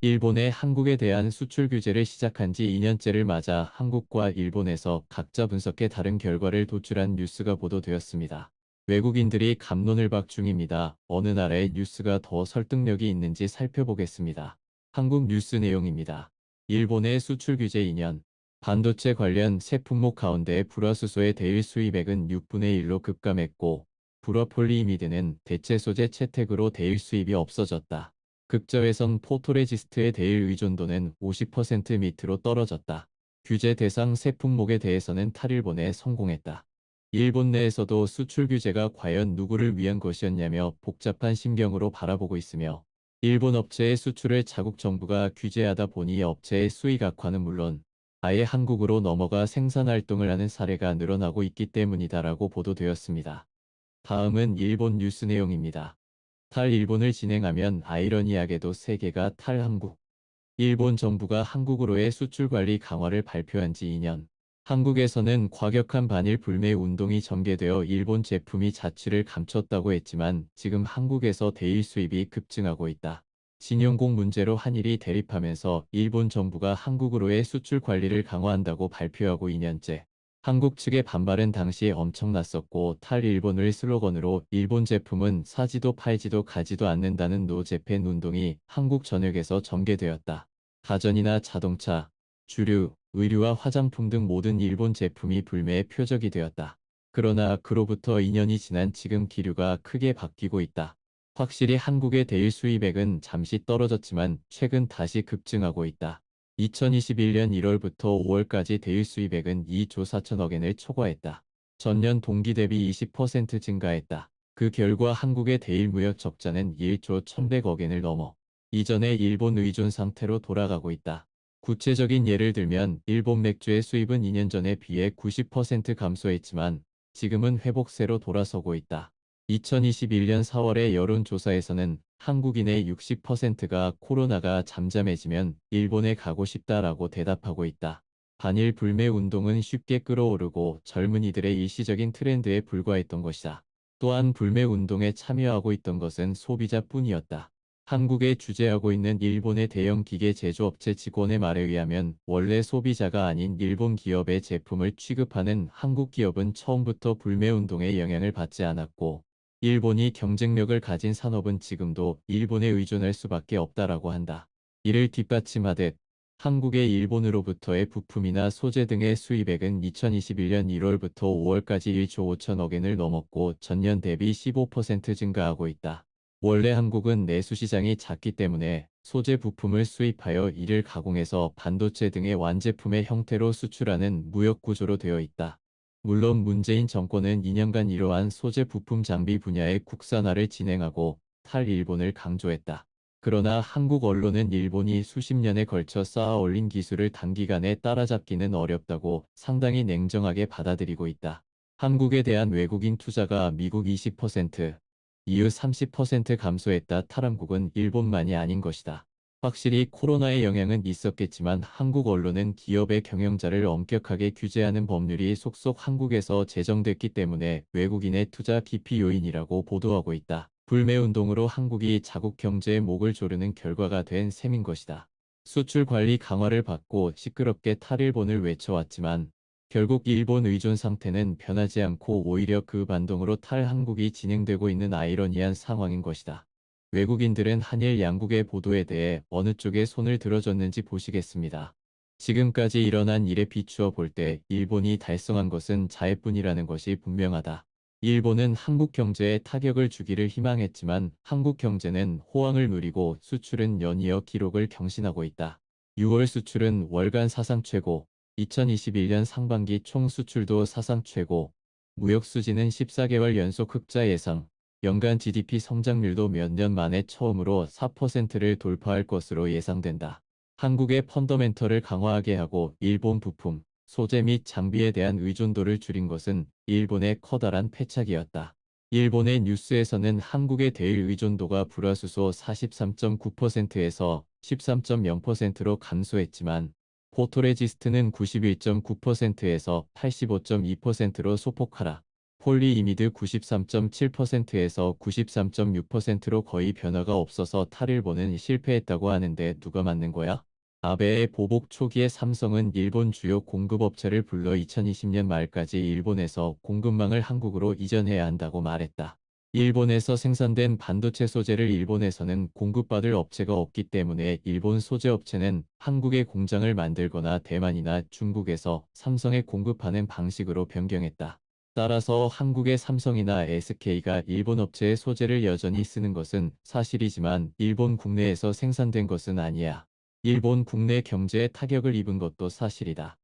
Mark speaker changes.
Speaker 1: 일본의 한국에 대한 수출 규제를 시작한 지 2년째를 맞아 한국과 일본에서 각자 분석해 다른 결과를 도출한 뉴스가 보도되었습니다. 외국인들이 갑론을 박 중입니다. 어느 나라의 뉴스가 더 설득력이 있는지 살펴보겠습니다. 한국 뉴스 내용입니다. 일본의 수출 규제 2년. 반도체 관련 새 품목 가운데 불화수소의 대일 수입액은 6분의 1로 급감했고, 불화폴리이미드는 대체 소재 채택으로 대일 수입이 없어졌다. 극저외선 포토레지스트의 대일 의존도는 50% 밑으로 떨어졌다. 규제 대상 새 품목에 대해서는 탈일본에 성공했다. 일본 내에서도 수출 규제가 과연 누구를 위한 것이었냐며 복잡한 심경으로 바라보고 있으며, 일본 업체의 수출을 자국 정부가 규제하다 보니 업체의 수익 악화는 물론 아예 한국으로 넘어가 생산 활동을 하는 사례가 늘어나고 있기 때문이다라고 보도되었습니다. 다음은 일본 뉴스 내용입니다. 탈일본을 진행하면 아이러니하게도 세계가 탈한국. 일본 정부가 한국으로의 수출 관리 강화를 발표한 지 2년. 한국에서는 과격한 반일 불매 운동이 전개되어 일본 제품이 자취를 감췄다고 했지만 지금 한국에서 대일 수입이 급증하고 있다. 진용공 문제로 한일이 대립하면서 일본 정부가 한국으로의 수출 관리를 강화한다고 발표하고 2년째. 한국 측의 반발은 당시 엄청났었고 탈일본을 슬로건으로 일본 제품은 사지도 팔지도 가지도 않는다는 노재팬 운동이 한국 전역에서 전개되었다. 가전이나 자동차, 주류, 의류와 화장품 등 모든 일본 제품이 불매의 표적이 되었다. 그러나 그로부터 2년이 지난 지금 기류가 크게 바뀌고 있다. 확실히 한국의 대일 수입액은 잠시 떨어졌지만 최근 다시 급증하고 있다. 2021년 1월부터 5월까지 대일 수입액은 2조 4천억 엔을 초과했다. 전년 동기 대비 20% 증가했다. 그 결과 한국의 대일 무역 적자는 1조 1,100억 엔을 넘어 이전의 일본 의존 상태로 돌아가고 있다. 구체적인 예를 들면 일본 맥주의 수입은 2년 전에 비해 90% 감소했지만 지금은 회복세로 돌아서고 있다. 2021년 4월의 여론조사에서는 한국인의 60%가 코로나가 잠잠해지면 일본에 가고 싶다라고 대답하고 있다. 반일 불매 운동은 쉽게 끌어오르고 젊은이들의 일시적인 트렌드에 불과했던 것이다. 또한 불매 운동에 참여하고 있던 것은 소비자뿐이었다. 한국에 주재하고 있는 일본의 대형 기계 제조업체 직원의 말에 의하면 원래 소비자가 아닌 일본 기업의 제품을 취급하는 한국 기업은 처음부터 불매 운동의 영향을 받지 않았고 일본이 경쟁력을 가진 산업은 지금도 일본에 의존할 수밖에 없다라고 한다. 이를 뒷받침하듯 한국의 일본으로부터의 부품이나 소재 등의 수입액은 2021년 1월부터 5월까지 1조 5천억 엔을 넘었고 전년 대비 15% 증가하고 있다. 원래 한국은 내수 시장이 작기 때문에 소재 부품을 수입하여 이를 가공해서 반도체 등의 완제품의 형태로 수출하는 무역 구조로 되어 있다. 물론 문재인 정권은 2년간 이러한 소재 부품 장비 분야의 국산화를 진행하고 탈일본을 강조했다. 그러나 한국 언론은 일본이 수십 년에 걸쳐 쌓아 올린 기술을 단기간에 따라잡기는 어렵다고 상당히 냉정하게 받아들이고 있다. 한국에 대한 외국인 투자가 미국 20%, EU 30% 감소했다. 탈한국은 일본만이 아닌 것이다. 확실히 코로나의 영향은 있었겠지만 한국 언론은 기업의 경영자를 엄격하게 규제하는 법률이 속속 한국에서 제정됐기 때문에 외국인의 투자 기피 요인이라고 보도하고 있다. 불매운동으로 한국이 자국 경제의 목을 조르는 결과가 된 셈인 것이다. 수출 관리 강화를 받고 시끄럽게 탈일본을 외쳐왔지만 결국 일본 의존 상태는 변하지 않고 오히려 그 반동으로 탈한국이 진행되고 있는 아이러니한 상황인 것이다. 외국인들은 한일 양국의 보도에 대해 어느 쪽에 손을 들어줬는지 보시겠습니다. 지금까지 일어난 일에 비추어 볼 때 일본이 달성한 것은 자해뿐이라는 것이 분명하다. 일본은 한국 경제에 타격을 주기를 희망했지만 한국 경제는 호황을 누리고 수출은 연이어 기록을 경신하고 있다. 6월 수출은 월간 사상 최고, 2021년 상반기 총 수출도 사상 최고, 무역 수지는 14개월 연속 흑자 예상, 연간 GDP 성장률도 몇 년 만에 처음으로 4%를 돌파할 것으로 예상된다. 한국의 펀더멘털을 강화하게 하고 일본 부품, 소재 및 장비에 대한 의존도를 줄인 것은 일본의 커다란 패착이었다. 일본의 뉴스에서는 한국의 대일 의존도가 불화수소 43.9%에서 13.0%로 감소했지만 포토레지스트는 91.9%에서 85.2%로 소폭하락. 폴리이미드 93.7%에서 93.6%로 거의 변화가 없어서 탈일본은 실패했다고 하는데 누가 맞는 거야? 아베의 보복 초기에 삼성은 일본 주요 공급업체를 불러 2020년 말까지 일본에서 공급망을 한국으로 이전해야 한다고 말했다. 일본에서 생산된 반도체 소재를 일본에서는 공급받을 업체가 없기 때문에 일본 소재 업체는 한국에 공장을 만들거나 대만이나 중국에서 삼성에 공급하는 방식으로 변경했다. 따라서 한국의 삼성이나 SK가 일본 업체의 소재를 여전히 쓰는 것은 사실이지만 일본 국내에서 생산된 것은 아니야. 일본 국내 경제에 타격을 입은 것도 사실이다.